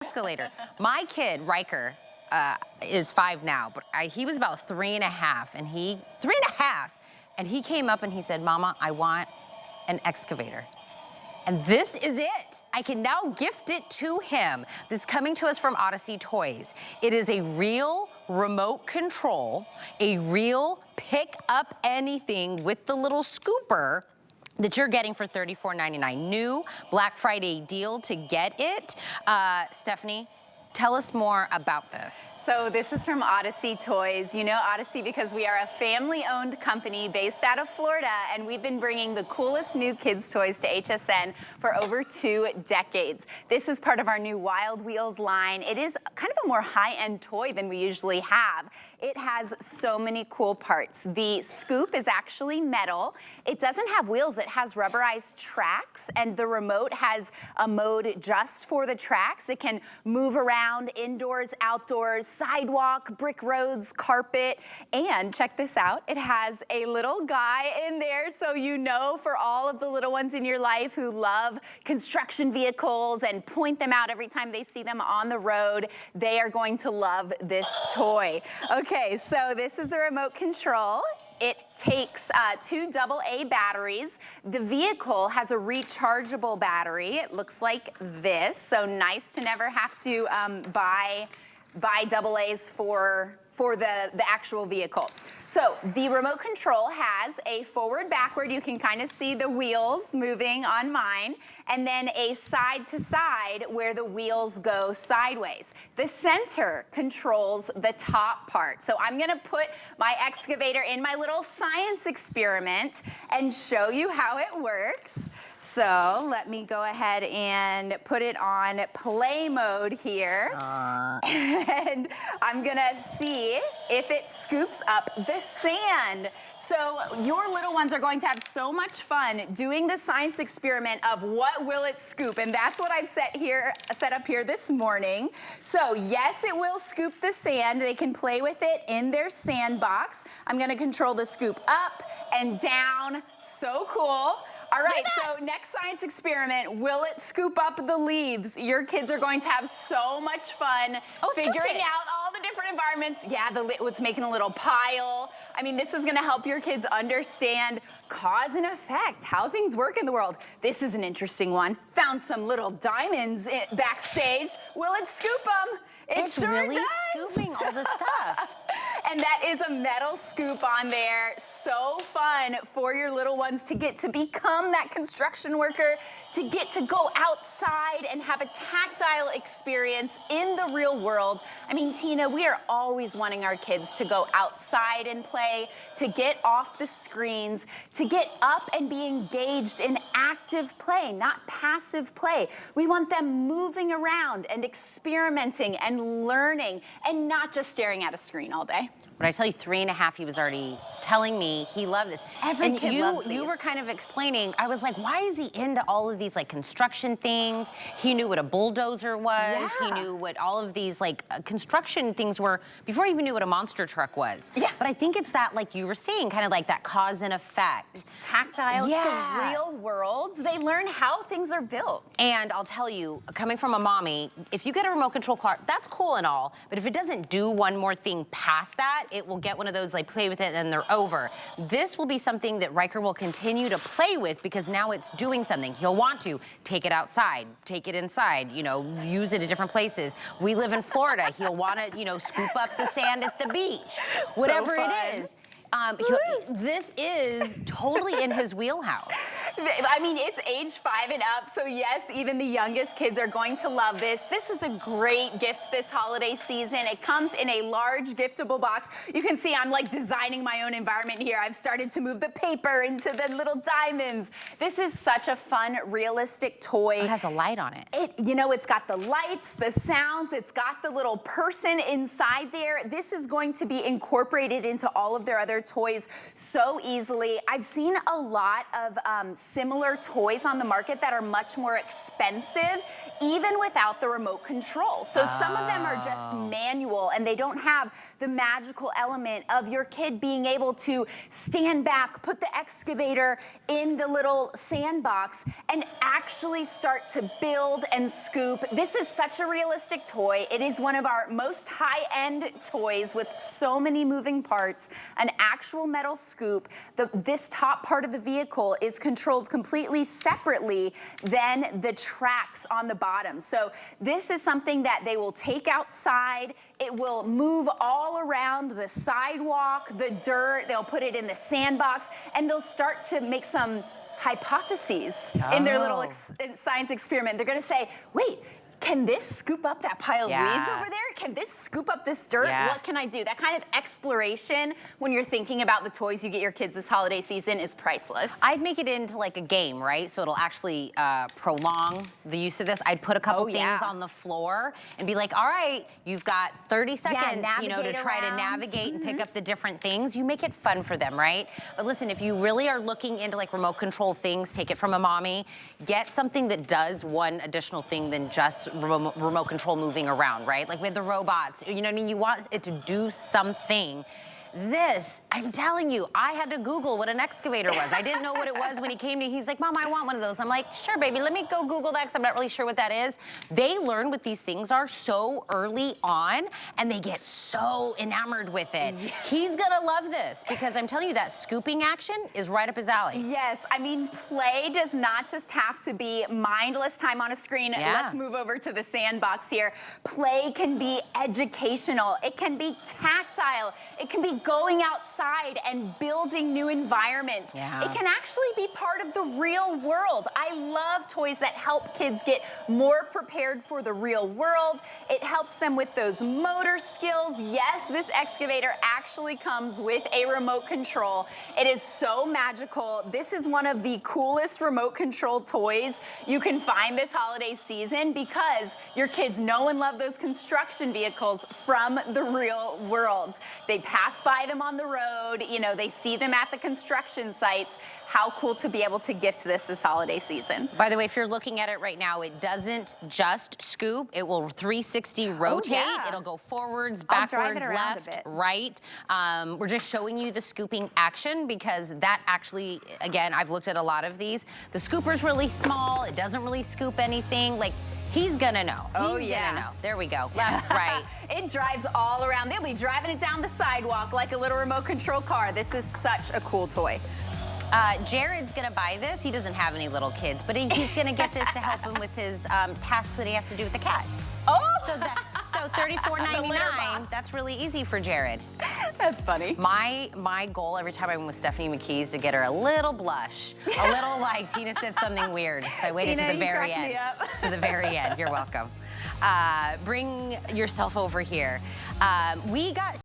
Escalator. My kid, Riker, is 5 now, but he was about 3.5, and he came up and he said, "Mama, I want an excavator." And this is it. I can now gift it to him. This is coming to us from Odyssey Toys. It is a real remote control, a real pick up anything with the little scooper that you're getting for $34.99. New Black Friday deal to get it. Stephanie, tell us more about this. So this is from Odyssey Toys. You know Odyssey because we are a family-owned company based out of Florida, and we've been bringing the coolest new kids' toys to HSN for over 2 decades. This is part of our new Wild Wheels line. It is kind of a more high-end toy than we usually have. It has so many cool parts. The scoop is actually metal. It doesn't have wheels. It has rubberized tracks, and the remote has a mode just for the tracks. It can move around indoors, outdoors, sidewalk, brick roads, carpet, and check this out. It has a little guy in there, so you know, for all of the little ones in your life who love construction vehicles and point them out every time they see them on the road, they are going to love this toy. Okay, so this is the remote control. It takes 2 AA batteries. The vehicle has a rechargeable battery. It looks like this, so nice to never have to buy AA's for the actual vehicle. So the remote control has a forward-backward, you can kind of see the wheels moving on mine, and then a side-to-side where the wheels go sideways. The center controls the top part. So I'm gonna put my excavator in my little science experiment and show you how it works. So let me go ahead and put it on play mode here. And I'm gonna see if it scoops up the sand. So your little ones are going to have so much fun doing the science experiment of what will it scoop, and that's what I've set up here this morning. So yes, it will scoop the sand. They can play with it in their sandbox. I'm gonna control the scoop up and down. So cool. All right, so next science experiment, will it scoop up the leaves? Your kids are going to have so much fun figuring out all the different environments. Yeah, it's making a little pile. I mean, this is gonna help your kids understand cause and effect, how things work in the world. This is an interesting one. Found some little diamonds backstage. Will it scoop them? It's sure really does. scooping all the stuff. And that is a metal scoop on there. So fun for your little ones to get to become that construction worker, to get to go outside and have a tactile experience in the real world. I mean, Tina, we are always wanting our kids to go outside and play, to get off the screens, to get up and be engaged in active play, not passive play. We want them moving around and experimenting and learning and not just staring at a screen all day. When I tell you 3.5, he was already telling me he loved this. Every kid loves these. You were kind of explaining, I was like, why is he into all of these like construction things? He knew what a bulldozer was. Yeah. He knew what all of these like construction things were before he even knew what a monster truck was. Yeah. But I think it's that, like you were saying, kind of like that cause and effect. It's tactile, Yeah. It's the real world. They learn how things are built. And I'll tell you, coming from a mommy, if you get a remote control car, that's cool and all, but if it doesn't do one more thing past that, it will get one of those, like, play with it and then they're over. This will be something that Riker will continue to play with because now it's doing something. He'll want to take it outside, take it inside, you know, use it at different places. We live in Florida. He'll want to, you know, scoop up the sand at the beach. Whatever it is. This is totally in his wheelhouse. I mean, it's age 5 and up, so yes, even the youngest kids are going to love this. This is a great gift this holiday season. It comes in a large giftable box. You can see I'm like designing my own environment here. I've started to move the paper into the little diamonds. This is such a fun, realistic toy. It has a light on it. You know, it's got the lights, the sounds, it's got the little person inside there. This is going to be incorporated into all of their other toys so easily. I've seen a lot of similar toys on the market that are much more expensive, even without the remote control. So some of them are just manual and they don't have the magical element of your kid being able to stand back, put the excavator in the little sandbox and actually start to build and scoop. This is such a realistic toy. It is one of our most high-end toys with so many moving parts, an actual metal scoop. This top part of the vehicle is controlled completely separately than the tracks on the bottom. So this is something that they will take outside. It will move all around the sidewalk, the dirt. They'll put it in the sandbox, and they'll start to make some hypotheses in their little science experiment. They're gonna say, wait, can this scoop up that pile of leaves over there? Can this scoop up this dirt? What can I do? That kind of exploration when you're thinking about the toys you get your kids this holiday season is priceless. I'd make it into like a game, right? So it'll actually prolong the use of this. I'd put a couple things on the floor and be like, all right, you've got 30 seconds, you know, to try to navigate and pick up the different things. You make it fun for them, right? But listen, if you really are looking into like remote control things, take it from a mommy, get something that does one additional thing than just remote control moving around, right? Like with the robots, you know what I mean? You want it to do something. This, I'm telling you, I had to Google what an excavator was. I didn't know what it was when he came to me. He's like, Mom, I want one of those. I'm like, sure, baby, let me go Google that because I'm not really sure what that is. They learn what these things are so early on, and they get so enamored with it. He's gonna love this because I'm telling you, that scooping action is right up his alley. Yes, I mean, play does not just have to be mindless time on a screen. Let's move over to the sandbox here. Play can be educational. It can be tactile. It can be going outside and building new environments. It can actually be part of the real world. I love toys that help kids get more prepared for the real world. It helps them with those motor skills. Yes, this excavator actually comes with a remote control. It is so magical. This is one of the coolest remote control toys you can find this holiday season because your kids know and love those construction vehicles from the real world. They pass by them on the road, you know, they see them at the construction sites. How cool to be able to gift this holiday season. By the way, if you're looking at it right now, it doesn't just scoop, it will 360 rotate. It'll go forwards, backwards, left, right. We're just showing you the scooping action because that actually, again, I've looked at a lot of these. The scooper's really small, it doesn't really scoop anything. Like, he's gonna know. He's gonna know. There we go. Left, right. It drives all around. They'll be driving it down the sidewalk like a little remote control car. This is such a cool toy. Jared's gonna buy this. He doesn't have any little kids, but he's gonna get this to help him with his task that he has to do with the cat. So $34.99, that's really easy for Jared. That's funny. My goal every time I'm with Stephanie McKee is to get her a little blush, a little like Tina said something weird. So I waited to the very end. To the very end. You're welcome. Bring yourself over here. We got